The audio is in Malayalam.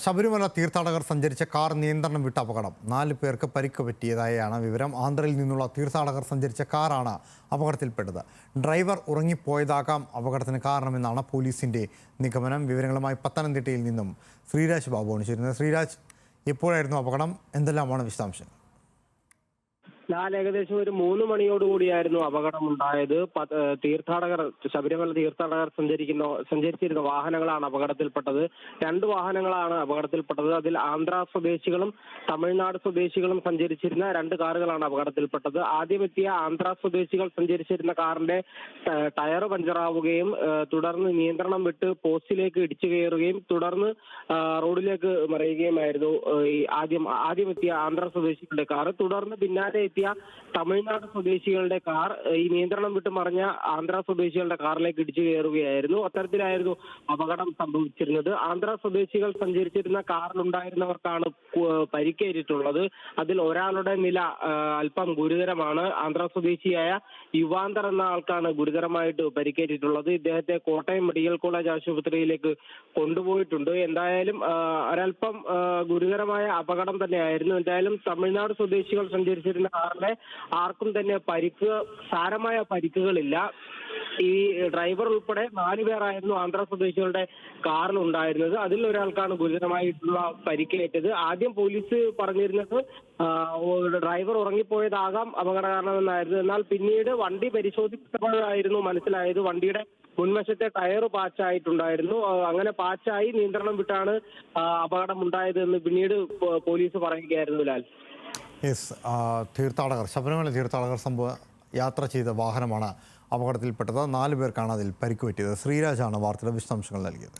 ശബരിമല തീർത്ഥാടകർ സഞ്ചരിച്ച കാർ നിയന്ത്രണം വിട്ട അപകടം 4 പേർക്ക് പരിക്ക് പറ്റിയതായാണ് വിവരം. ആന്ധ്രയിൽ നിന്നുള്ള തീർത്ഥാടകർ സഞ്ചരിച്ച കാറാണ് അപകടത്തിൽപ്പെട്ടത്. ഡ്രൈവർ ഉറങ്ങിപ്പോയതാകാം അപകടത്തിന് കാരണമെന്നാണ് പോലീസിന്റെ നിഗമനം. വിവരങ്ങളുമായി പത്തനംതിട്ടയിൽ നിന്നും ശ്രീരാജ് ബാബുവാണ് ചേരുന്നത്. ശ്രീരാജ്, എപ്പോഴായിരുന്നു അപകടം? എന്തെല്ലാമാണ് വിശദാംശങ്ങൾ? ഏകദേശം ഒരു 3 മണിയോടുകൂടിയായിരുന്നു അപകടമുണ്ടായത്. ശബരിമല തീർത്ഥാടകർ സഞ്ചരിച്ചിരുന്ന വാഹനങ്ങളാണ് അപകടത്തിൽപ്പെട്ടത്. 2 വാഹനങ്ങളാണ് അപകടത്തിൽപ്പെട്ടത്. അതിൽ ആന്ധ്ര സ്വദേശികളും തമിഴ്നാട് സ്വദേശികളും സഞ്ചരിച്ചിരുന്ന 2 കാറുകളാണ് അപകടത്തിൽപ്പെട്ടത്. ആദ്യമെത്തിയ ആന്ധ്ര സ്വദേശികൾ സഞ്ചരിച്ചിരുന്ന കാറിന്റെ ടയർ പഞ്ചറാവുകയും തുടർന്ന് നിയന്ത്രണം വിട്ട് പോസ്റ്റിലേക്ക് ഇടിച്ചു കയറുകയും തുടർന്ന് റോഡിലേക്ക് മറിയുകയുമായിരുന്നു ആദ്യമെത്തിയ ആന്ധ്ര സ്വദേശികളുടെ കാർ. തുടർന്ന് പിന്നാലെ തമിഴ്നാട് സ്വദേശികളുടെ കാർ ഈ നിയന്ത്രണം വിട്ട് മറിഞ്ഞ ആന്ധ്ര സ്വദേശികളുടെ കാറിലേക്ക് ഇടിച്ചു കയറുകയായിരുന്നു. അത്തരത്തിലായിരുന്നു അപകടം സംഭവിച്ചിരുന്നത്. ആന്ധ്ര സ്വദേശികൾ സഞ്ചരിച്ചിരുന്ന കാറിലുണ്ടായിരുന്നവർക്കാണ് പരിക്കേറ്റിട്ടുള്ളത്. അതിൽ ഒരാളുടെ നില അല്പം ഗുരുതരമാണ്. ആന്ധ്ര സ്വദേശിയായ യുവാന്തർ എന്ന ആൾക്കാണ് ഗുരുതരമായിട്ട് പരിക്കേറ്റിട്ടുള്ളത്. ഇദ്ദേഹത്തെ കോട്ടയം മെഡിക്കൽ കോളേജ് ആശുപത്രിയിലേക്ക് കൊണ്ടുപോയിട്ടുണ്ട്. എന്തായാലും ഒരല്പം ഗുരുതരമായ അപകടം തന്നെയായിരുന്നു. എന്തായാലും തമിഴ്നാട് സ്വദേശികൾ സഞ്ചരിച്ചിരുന്ന കാറിലെ ആർക്കും തന്നെ സാരമായ പരിക്കുകളില്ല. ഈ ഡ്രൈവർ ഉൾപ്പെടെ 4 പേരായിരുന്നു ആന്ധ്ര സ്വദേശികളുടെ കാറിൽ ഉണ്ടായിരുന്നത്. അതിൽ ഒരാൾക്കാണ് ഗുരുതരമായിട്ടുള്ള പരിക്കേറ്റത്. ആദ്യം പോലീസ് പറഞ്ഞിരുന്നത് ഡ്രൈവർ ഉറങ്ങിപ്പോയതാകാം അപകട കാരണമെന്നായിരുന്നു. എന്നാൽ പിന്നീട് വണ്ടി പരിശോധിച്ചപ്പോഴായിരുന്നു മനസ്സിലായത് വണ്ടിയുടെ മുൻവശത്തെ ടയർ പാച്ചായിട്ടുണ്ടായിരുന്നു. അങ്ങനെ പാച്ചായി നിയന്ത്രണം വിട്ടാണ് അപകടം ഉണ്ടായത് എന്ന് പിന്നീട് പോലീസ് പറയുകയായിരുന്നു. ലാൽ, ശബരിമല തീർത്ഥാടകർ യാത്ര ചെയ്ത വാഹനമാണ് അപകടത്തിൽപ്പെട്ടത്. 4 പേർക്കാണ് അതിൽ പരിക്ക് പറ്റിയത്. ശ്രീരാജാണ് വാർത്തയുടെ വിശദാംശങ്ങൾ നൽകിയത്.